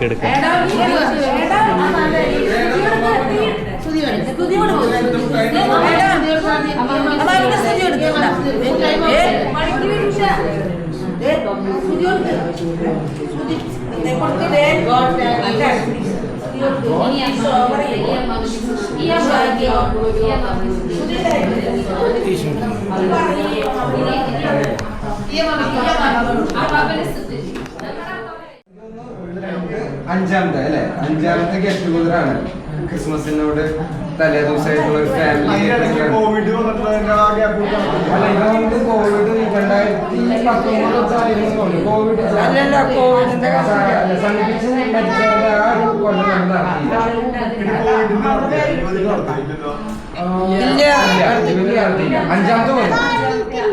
എടുക്ക അഞ്ചാമത്തെ അല്ലേ? അഞ്ചാമത്തെ ഗെറ്റ് ടുഗദറാണ് ക്രിസ്മസിനോട് തലേ ദിവസമായിട്ടുള്ള ഒരു ഫാമിലി. കോവിഡ് 2019 കോവിഡ് സംഘടിപ്പിച്ച് മരിച്ചവരുടെ ആ ഒരു കൊല്ലം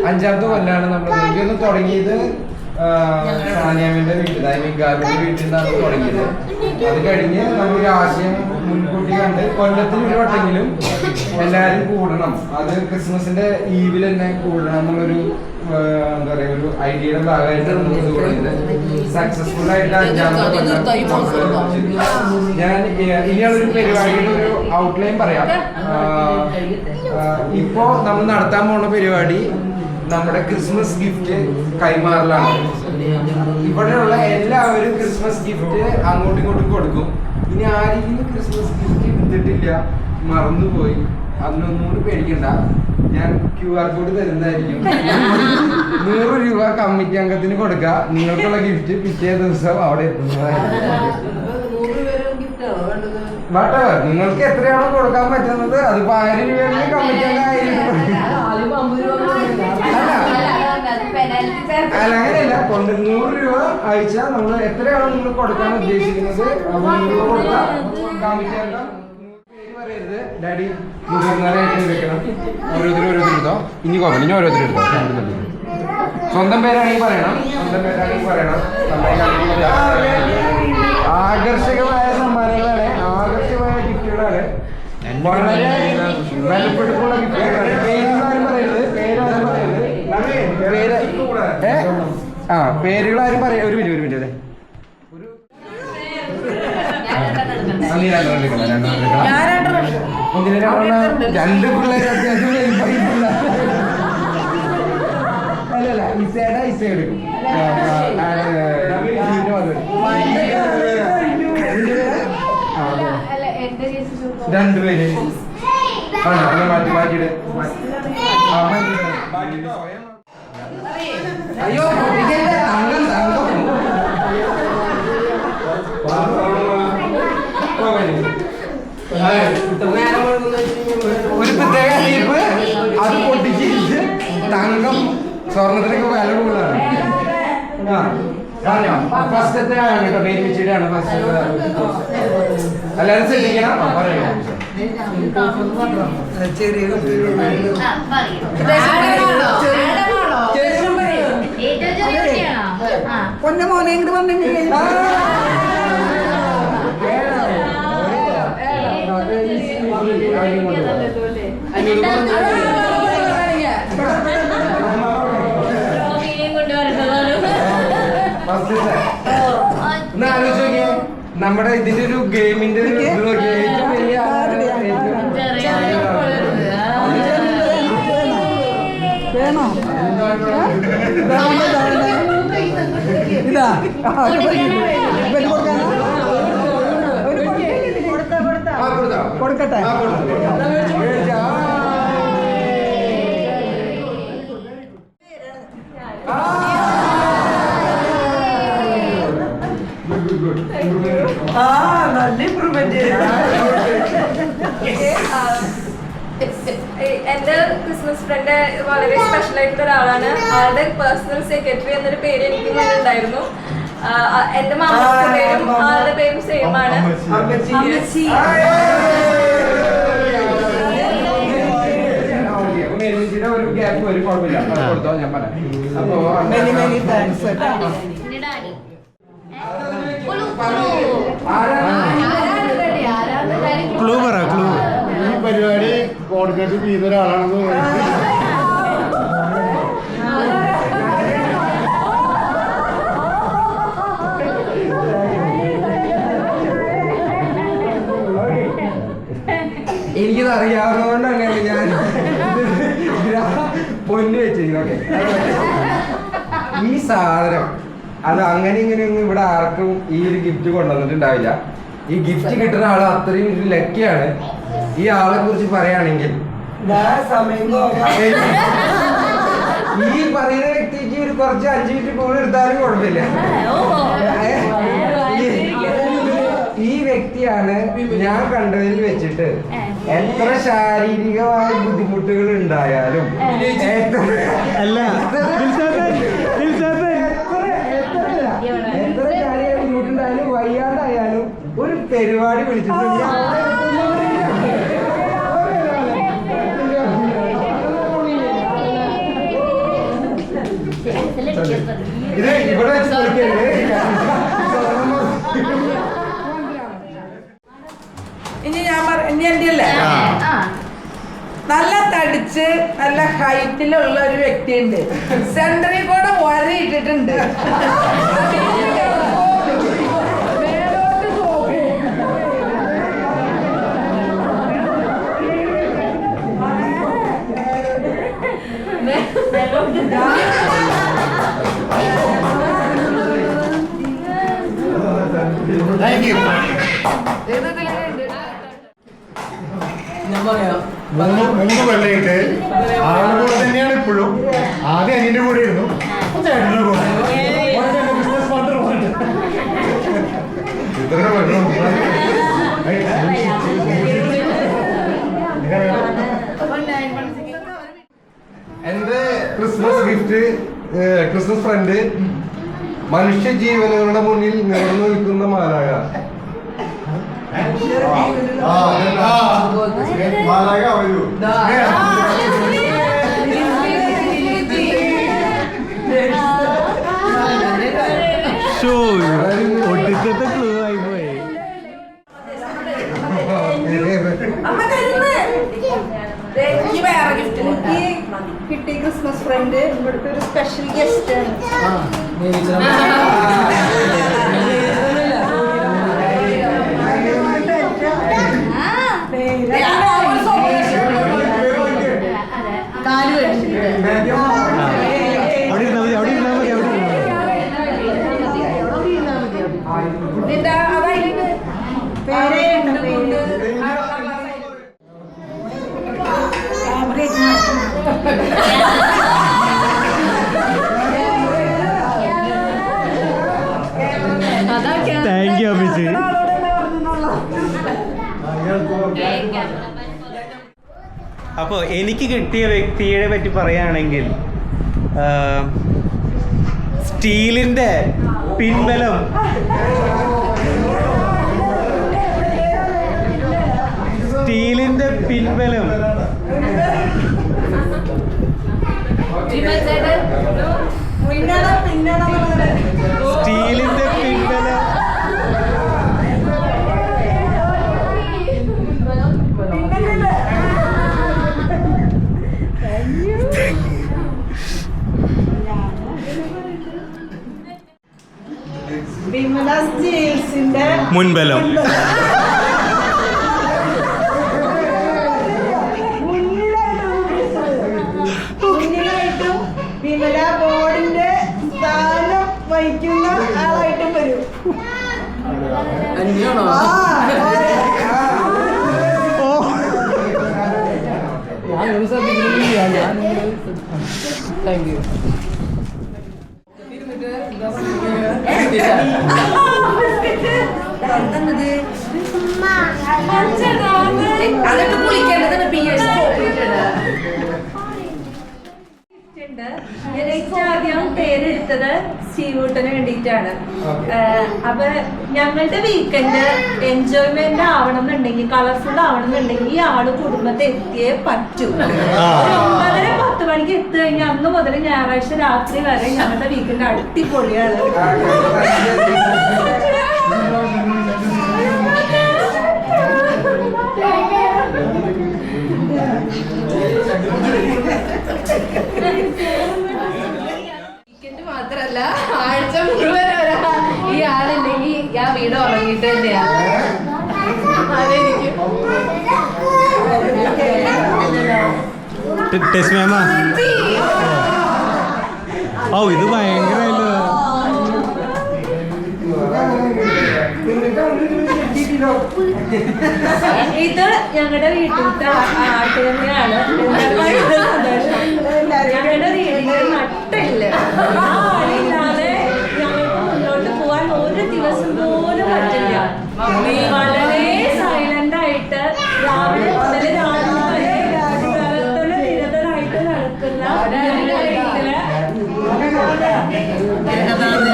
അഞ്ചാമത്തെ കൊല്ലാണ് നമ്മൾ എനിക്കൊന്ന് തുടങ്ങിയത്. സാനിയാമിന്റെ വീട്ടിൽ, ഗാബിന്റെ വീട്ടിൽ നിന്നാണ് തുടങ്ങിയത്. അത് കഴിഞ്ഞ് നമ്മളൊരു ആശയം മുൻകൂട്ടി കണ്ട് കൊല്ലത്തിൽ ഒരു വട്ടെങ്കിലും എല്ലാവരും കൂടണം, അത് ക്രിസ്മസിന്റെ ഈവിൽ തന്നെ കൂടണം എന്നുള്ളൊരു എന്താ പറയാ ഒരു ഐഡിയയുടെ ഭാഗമായിട്ടാണ് നമ്മൾ ഇത് തുടങ്ങിയത്. സക്സസ്ഫുൾ ആയിട്ട് അഞ്ചാമത്തെ ഞാൻ ഇനിയുള്ളൊരു പരിപാടിയുടെ ഒരു ഔട്ട്ലൈൻ പറയാം. ഇപ്പോ നമ്മൾ നടത്താൻ പോണ പരിപാടി നമ്മുടെ ക്രിസ്മസ് ഗിഫ്റ്റ് കൈമാറലാണ്. ഇവിടെയുള്ള എല്ലാവരും ക്രിസ്മസ് ഗിഫ്റ്റ് അങ്ങോട്ടും ഇങ്ങോട്ടും കൊടുക്കും. ഇനി ആരെങ്കിലും ക്രിസ്മസ് ഗിഫ്റ്റ് എടുത്തിട്ടില്ല, മറന്നുപോയി, അതിനൊന്നുകൂടി പേടിക്കണ്ട, ഞാൻ QR കോഡ് തരുന്നതായിരിക്കും. 100 രൂപ കമ്മിറ്റി അംഗത്തിന് കൊടുക്കുക, നിങ്ങൾക്കുള്ള ഗിഫ്റ്റ് പിറ്റേ ദിവസം അവിടെ എത്തുന്നതായിരിക്കും. വട്ടവർ നിങ്ങൾക്ക് എത്രയാണോ കൊടുക്കാൻ പറ്റുന്നത്, അതിപ്പോ 1000 രൂപയാണെങ്കിൽ കമ്മിറ്റി അംഗം 1000 രൂപ. അല്ല അങ്ങനെയല്ല, 100 രൂപ അയച്ചാൽ നമ്മൾ എത്രയാണോ നിങ്ങൾ കൊടുക്കാൻ ഉദ്ദേശിക്കുന്നത് 100 രൂപ കൊടുക്കാം. കമ്മിറ്റി അംഗം പേര് പറയരുത്, ഡാഡി മുതിർന്നവരായിട്ട് വെക്കണം. ഓരോരുത്തരെടുത്തോ, ഇനി കുഴപ്പമില്ല, ഇനി ഓരോരുത്തരെടുത്തോ. സ്വന്തം പേരാണെങ്കിൽ പറയണം, സ്വന്തം പേരാണെങ്കിൽ പറയണം. ആകർഷകമായ സമ്മാനങ്ങളാണ്, ആകർഷകമായ ഗിഫ്റ്റുകളാണ്, വളരെ വിലപ്പെടുത്തുള്ള ഗിഫ്റ്റുകളാണ്. പേരാരും പറയരുത്, പേരാരും പറയരുത്. പേരുകളാരും പറയാം. ഒരു മിനിറ്റ് അല്ലേ, രണ്ട് പിള്ളേർ അല്ലല്ല, ഇസ എടുക്കും. രണ്ടുപേര് മാറ്റിയിട്ട് അയ്യോ ഒരു പ്രത്യേക ടീപ്പ് അത് പൊട്ടിച്ചിട്ട് തങ്കം സ്വർണത്തിനൊക്കെ വില കൂടുതലാണ്. പറഞ്ഞോ, ഫസ്റ്റത്തെ ആണ് കേട്ടോ, മേരിച്ചിട്ടാണ് ഫസ്റ്റ്. എല്ലാവരും ശ്രദ്ധിക്കണം. പറയണോ പൊന്ന മോനെ ഇങ്ങോട്ട് വന്നെങ്കിൽ ആലോചിച്ചോക്കിയേ, നമ്മുടെ ഇതിന്റെ ഒരു ഗെയിമിന്റെ ഒരു ഇത് നോക്കിയാൽ ഏറ്റവും വലിയ വേണോ ഇതാ കൊടുക്കട്ടെ. നല്ല ഇമ്പ്രൂവ്മെന്റ്. എന്റെ ക്രിസ്മസ് ഫ്രണ്ട് വളരെ സ്പെഷ്യൽ ആയിട്ടുള്ള ഒരാളാണ്. ആളുടെ പേഴ്സണൽ സെക്രട്ടറി എന്നൊരു പേര് എനിക്ക് ഉണ്ടായിരുന്നു. എന്റെ മാമയുടെ പേരും ആളുടെ പേരും സെയിം ആണ്. ഒരു ഗ്യാപ്പ് ഒരു കുഴപ്പമില്ല, കൊടുത്തോ, ഞാൻ പറയാം. അപ്പൊ ക്ലൂ പറ, ക്ലൂ. ഈ പരിപാടി കോർഡിനേറ്റ് ചെയ്ത ഒരാളാണെന്ന് അറിയാവുന്നതുകൊണ്ടാണ് ഞാൻ പൊന്നു വെച്ചിരിക്കുന്നത്. ഈ സാധനം അത് അങ്ങനെ ഇങ്ങനെയൊന്നും ഇവിടെ ആർക്കും ഈ ഒരു ഗിഫ്റ്റ് കൊണ്ടുവന്നിട്ടുണ്ടാവില്ല. ഈ ഗിഫ്റ്റ് കിട്ടുന്ന ആൾ അത്രയും ഒരു ലക്കിയാണ്. ഈ ആളെ കുറിച്ച് പറയുകയാണെങ്കിൽ ഈ പറയുന്ന വ്യക്തിക്ക് ഒരു കുറച്ച് 5 മിനിറ്റ് കൂടുതൽ എടുത്താലും കുഴപ്പമില്ല. ഈ വ്യക്തിയാണ് ഞാൻ കണ്ടതിൽ വെച്ചിട്ട് എത്ര ശാരീരികമായ ബുദ്ധിമുട്ടുകൾ ഉണ്ടായാലും എത്ര ശാരീരിക ബുദ്ധിമുട്ടുണ്ടായാലും വയ്യാണ്ടായാലും ഒരു പരിപാടി വിളിച്ചിട്ടുണ്ട്. ഇത് ഇവിടെ വെച്ച് ഇനി ഇനി എന്റെ അല്ലേ നല്ല തടിച്ച് നല്ല ഹൈറ്റിലുള്ള ഒരു വ്യക്തിയുണ്ട്. സെന്ററിൽ കൂടെ വരയിട്ടിട്ടുണ്ട്. മുമ്പ് വെള്ളയിട്ട് ആളുടെ കൂടെ തന്നെയാണ് ഇപ്പോഴും. ആദ്യം അനിയന്റെ കൂടെ ഇരുന്നു, ചേട്ടന്റെ കൂടെ ബിസിനസ് പാർട്ണർ എന്റെ ക്രിസ്മസ് ഗിഫ്റ്റ്, ക്രിസ്മസ് ഫ്രണ്ട്, മനുഷ്യ ജീവനുകളുടെ മുന്നിൽ നിറഞ്ഞു നിൽക്കുന്ന മാലാക. ഒട്ടിച്ചത്തെ ക്ലൂ ആയി പോയി. കിട്ടി ക്രിസ്മസ് ഫ്രണ്ട് ഇവിടുത്തെ ഒരു സ്പെഷ്യൽ ഗസ്റ്റ് ആണ്. താങ്ക് യു അമ്മച്ചി. അപ്പോൾ എനിക്ക് കിട്ടിയ വ്യക്തിയെ പറ്റി പറയുകയാണെങ്കിൽ സ്റ്റീലിൻ്റെ പിൻബലം സ്റ്റീലിൻ്റെ പിൻബലം സ്റ്റീലിൻ്റെ പിൻബലം മുൻബലം. മുന്നിലായിട്ടും വിമല ബോർഡിന്റെ സ്ഥാനം വഹിക്കുന്ന ആളായിട്ടും വരും. അതൊക്കെ കുളിക്കേണ്ടത് ആദ്യം പേരെടുത്തത് സ്റ്റീവൂട്ടന് വേണ്ടിയിട്ടാണ്. അപ്പൊ ഞങ്ങളുടെ വീക്കെൻഡ് എൻജോയ്മെന്റ് ആവണം എന്നുണ്ടെങ്കിൽ, കളർഫുൾ ആവണം എന്നുണ്ടെങ്കിൽ ഈ ആള് കുടുംബത്തെ എത്തിയേ പറ്റൂ. 9:10 മണിക്ക് എത്തി കഴിഞ്ഞാൽ അന്ന് മുതൽ ഞായറാഴ്ച രാത്രി വരെ ഞങ്ങളുടെ വീക്കെൻഡ് അടിപൊളിയാണ്. വീക്കെൻഡ് മാത്രല്ല ആഴ്ച മുഴുവൻ ഈ ആളില്ലെങ്കിൽ ഞാൻ വീട് ഉറങ്ങിയിട്ട് തന്നെയാണ്. അതെനിക്ക് ടെസ്റ്റ് മാമാ. ഓ ഇത് ഭയങ്കരല്ലോ. ഇത് ഞങ്ങളുടെ വീട്ടിലത്തെ ആട്ട് തന്നെയാണ്. ഞങ്ങളുടെ വീടിന്റെ നട്ടില്ല. ആ ആളില്ലാതെ ഞങ്ങൾക്ക് മുന്നോട്ട് പോവാൻ ഒരു ദിവസം പോലും പറ്റില്ല. വളരെ സൈലന്റ് ആയിട്ട് രാവിലെ മുതൽ രാത്രി വരെ പ്രവർത്തന നിരതരായിട്ട് നടക്കുന്ന ഞങ്ങളുടെ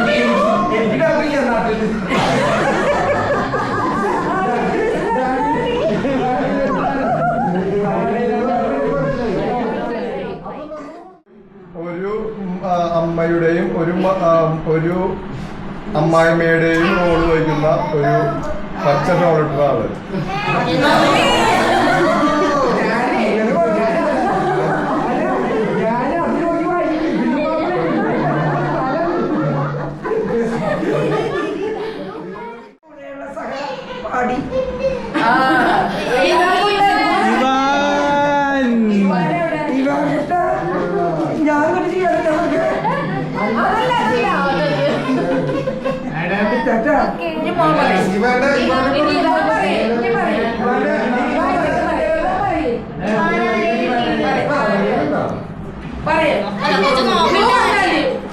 വീട്ടില് ഒരു അമ്മയുടെയും ഒരു അമ്മായിമ്മയുടെയും റോൾ വഹിക്കുന്ന ഒരു പച്ച ഷോളിട്ട ആള്.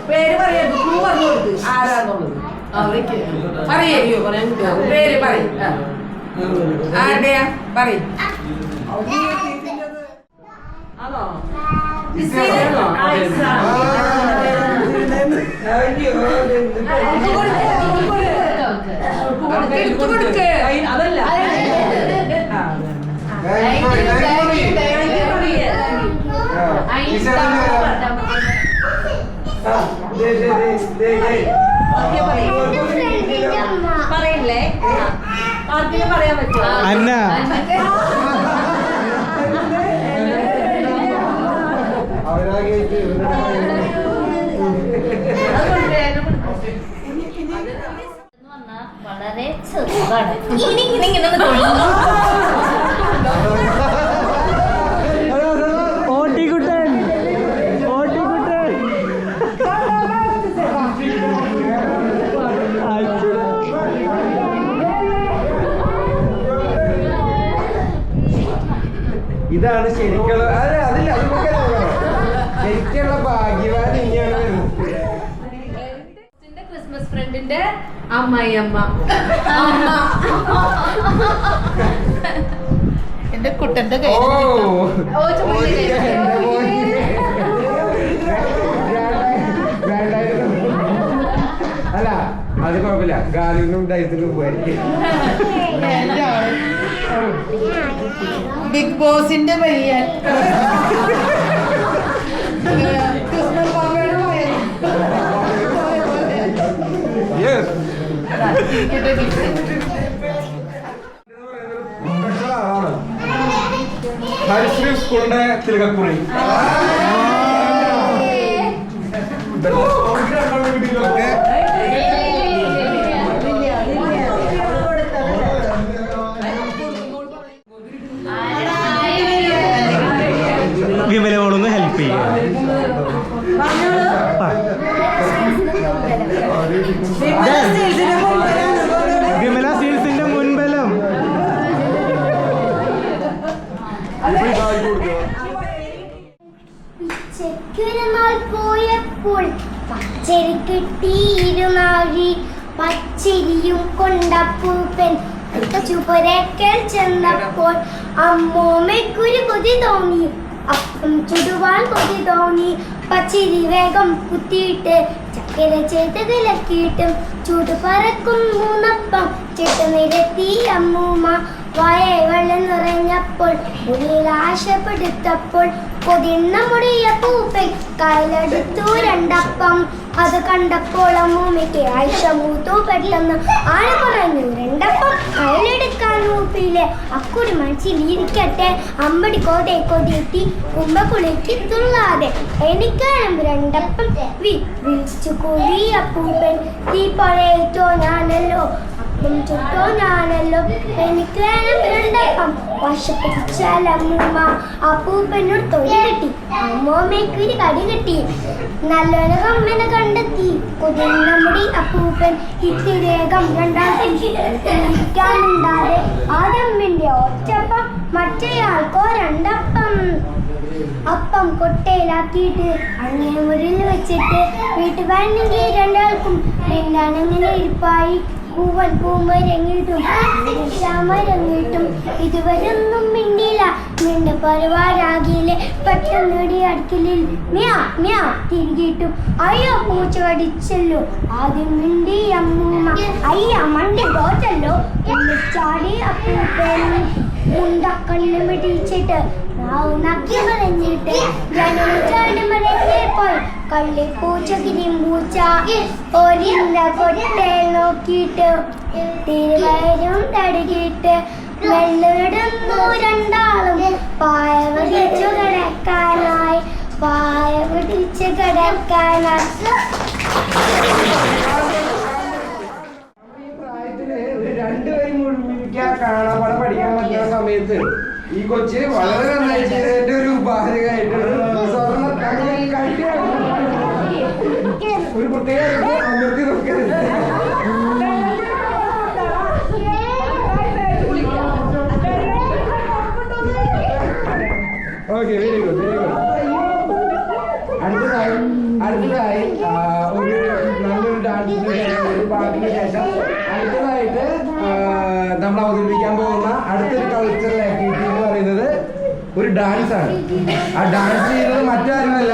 പേര് പറയാ ആരാന്നുള്ളത് പറയോ പറയാൻ പേര് പറയും ആരുടെയാ പറയും അതല്ല പറയില്ലേ? ആർക്കെങ്കിലും പറയാൻ പറ്റുമോ? അന്ന വളരെ ചെറുതാണ്. ഇങ്ങനെ ഓട്ടിക്കുട്ടൻ ഓട്ടിക്കുട്ടൻ. ഇതാണ് ശരിക്കുള്ള അതില്ല ശരിക്കുള്ള ഭാഗ്യവാൻ ഇനിയാണ് വരുന്നത്. ക്രിസ്മസ് ഫ്രണ്ടിന്റെ അമ്മായിയമ്മ എന്റെ കുട്ടന്റെ ഓ അല്ല അത് കുഴപ്പമില്ല. ഗാലിനും ഡയത്തിനും പോയിരിക്കും. ബിഗ് ബോസിന്റെ പയ്യൻ ക്രിസ്മസ് ഹരിശ്രീ സ്കൂളിന്റെ തിലകക്കുറി. വിമല മോളൊന്ന് ഹെൽപ്പ് ചെയ്യാം. വിമല സീൽസിന്റെ മുൻബലം. ചെക്കുരനാൾ പോയപ്പോൾ പച്ചരി കിട്ടിയിരുന്നാഴി പച്ചരിയും കൊണ്ടപ്പൂപ്പൻ ചുപരക്കൽ ചെന്നപ്പോൾ അമ്മൂമ്മയ്ക്കൊരു കൊതി തോന്നി. അപ്പം ചുടുവാൻ കൊതി തോന്നി. പച്ചരി വേഗം കുത്തിയിട്ട് ചക്കര ചേർത്ത് തിലക്കിയിട്ടും ചൂട് പറക്കും മൂന്നപ്പം ചിട്ട് നിരത്തി അമ്മൂമ്മ. വായ വെള്ളം നിറഞ്ഞപ്പോൾ ഉള്ളിൽ ആശപ്പെടുത്തപ്പോൾ കൊതിന്ന മുടിയ പൂപ്പൻ കയ്യിലെടുത്തു രണ്ടപ്പം. അത് കണ്ടപ്പോൾ അമ്മൂമ്മയ്ക്ക് ആഴ്ച മൂത്തു പെട്ടെന്ന്. ആള് പറഞ്ഞു രണ്ടപ്പം കയ്യിലെടുക്കാൻ മൂപ്പിയില്ലേ. അക്കുടി മനസ്സിലിരിക്കട്ടെ അമ്പടി കോതേ കൊതിയെത്തി കുമ്പ കുളിക്ക് തുള്ളാതെ എനിക്കാണ് രണ്ടപ്പം വിളിച്ചു കൂടി അപ്പൂപ്പൻ. തീ പഴയറ്റോ ഞാനല്ലോ അപ്പം ചുട്ടോ ഞാനല്ലോ എനിക്ക് വേണം രണ്ടപ്പം വശപ്പിച്ചാൽ അമ്മൂമ്മ അപ്പൂപ്പനോട് തൊഴി കിട്ടി അമ്മൂമ്മയ്ക്ക് ഒരു കടി കിട്ടി നല്ലൊരു അമ്മനെ കണ്ടെത്തി കുതിർന്ന മുടി അപ്പൂപ്പൻ ഇത്തിരേകം രണ്ടാമത്തെ ആദ്യമ്മിന്റെ ഒറ്റപ്പം മറ്റേയാൾക്കോ രണ്ടപ്പം അപ്പം കൊട്ടയിലാക്കിയിട്ട് അങ്ങനെ മുറിയിൽ വെച്ചിട്ട് വീട്ടിൽ വരണമെങ്കിൽ രണ്ടാൾക്കും രണ്ടാണങ്ങനെ ഇരിപ്പായി പൂവൻ പൂമരങ്ങിട്ടും ശ്യാമരങ്ങിട്ടും ഇതുവരെ ഒന്നും മിണ്ടിയില്ല മിണ്ട പരവാരാകിയിലെ പെട്ടെന്നടി അടുക്കലിൽ മ്യാ മ്യാ തിരികിട്ടും അയ്യോ പൂച്ച കടിച്ചല്ലോ ആദ്യം മിണ്ടി അമ്മൂമ്മ അയ്യ മണ്ടി പോച്ചല്ലോ എന്ന് ചാടി അപ്പൂപ്പൻ മുണ്ടക്കണ്ണ് പിടിച്ചിട്ട് നക്കി പറഞ്ഞിട്ട് പോയി കള്ളി പൂച്ച കിരിമ്പൂച്ച ഒരിന്ത കൊട്ടയിൽ നോക്കിയിട്ട് തിരുവയരും തടുകിയിട്ട് വെള്ളിടുന്നു രണ്ടാളും പായ പിടിച്ചു കിടക്കാനായി പായ പിടിച്ച് കിടക്കാനായി. രണ്ടുപേരും മുഴുമിക്കാൻ കാണാപ്പാടെ പഠിക്കാൻ പറ്റുന്ന സമയത്ത് ഈ കൊച്ച് വളരെ നന്നായി ചെയ്തതിന്റെ ഒരു ബാധകമായിട്ട് സ്വർണ്ണ ഒരു പ്രത്യേക അമർത്തി നോക്കരുത്. Okay very good very good. അടുത്തതായി ഒരു നല്ലൊരു ഡാൻസിന് ഒരു പാട്ടിന് ശേഷം അടുത്തതായിട്ട് നമ്മൾ അവതരിപ്പിക്കാൻ പോകുന്ന അടുത്തൊരു കൾച്ചറൽ ആക്ടിവിറ്റി എന്ന് പറയുന്നത് ഒരു ഡാൻസ് ആണ്. ആ ഡാൻസ് ചെയ്യുന്നത് മറ്റാരുമല്ല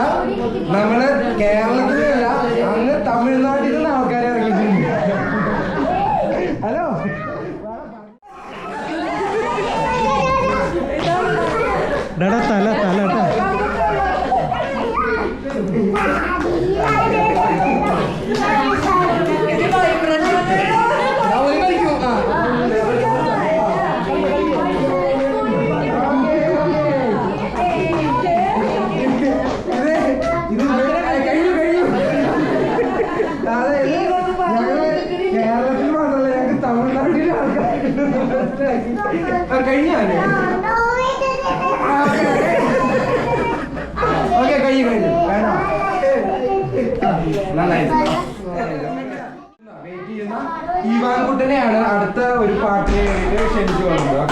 നമ്മള് കേരളത്തിലല്ല അങ്ങ് തമിഴ്നാട്ടിൽ നിന്ന് ആൾക്കാരെ ഇറങ്ങിയിട്ടുണ്ട്. ഹലോ ഡാ തല തല ട്ടാ. കേരളത്തിൽ മാത്രമല്ല ഞങ്ങൾക്ക് തമിഴ്നാട്ടിലെ ആൾക്കാർ കഴിഞ്ഞാലേ ഓക്കെ കഴിഞ്ഞു വേണ്ട നന്നായി. വെയിറ്റ് ചെയ്യുന്ന ഈവാൻകുട്ടനെയാണ് അടുത്ത ഒരു പാട്ടിന് വേണ്ടിയിട്ട് ക്ഷണിച്ചു വന്നത്.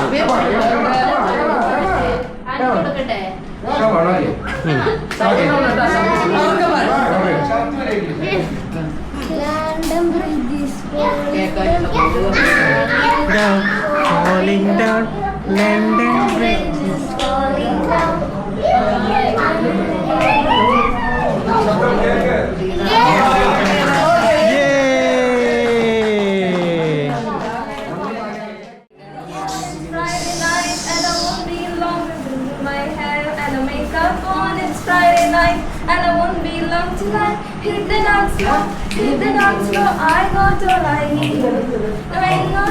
Falling down, London Bridge is falling down. Friday night and I won't be long tonight. Hit the dance floor, I got all I need. There ain't no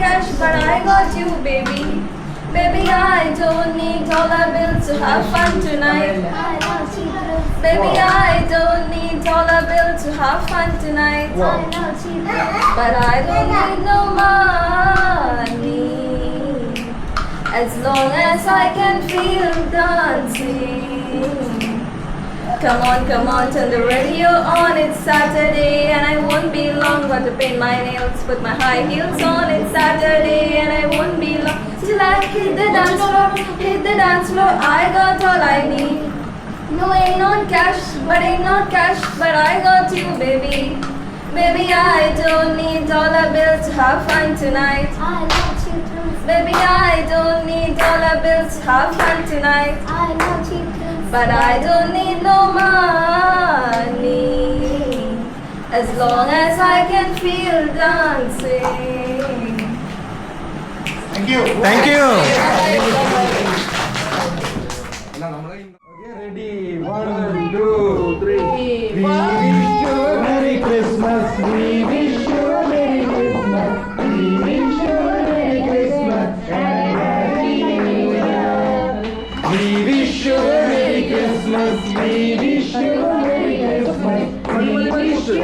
cash, but I got you, baby. Baby, I don't need dollar bills to have fun tonight. Baby, I don't need dollar bills to have fun tonight. But I don't need no money. As long as I can feel dancing. Come on, turn the radio on, it's Saturday and I won't be long. Got to paint my nails, put my high heels on, it's Saturday and I won't be long. Till I hit the dance floor, I got all I need. No, ain't not cash, but I got you, baby. Baby, I don't need dollar bills to have fun tonight. Baby, I don't need dollar bills to have fun tonight. But I don't need no money. As long as I can feel dancing. Thank you. Thank you. Ready? 1, 2, 3. We wish you a Merry Christmas. We wish you a Merry Christmas. We wish you a Merry Christmas and a Happy New Year. We wish you a Merry Christmas. We wish you a Merry Christmas. We wish you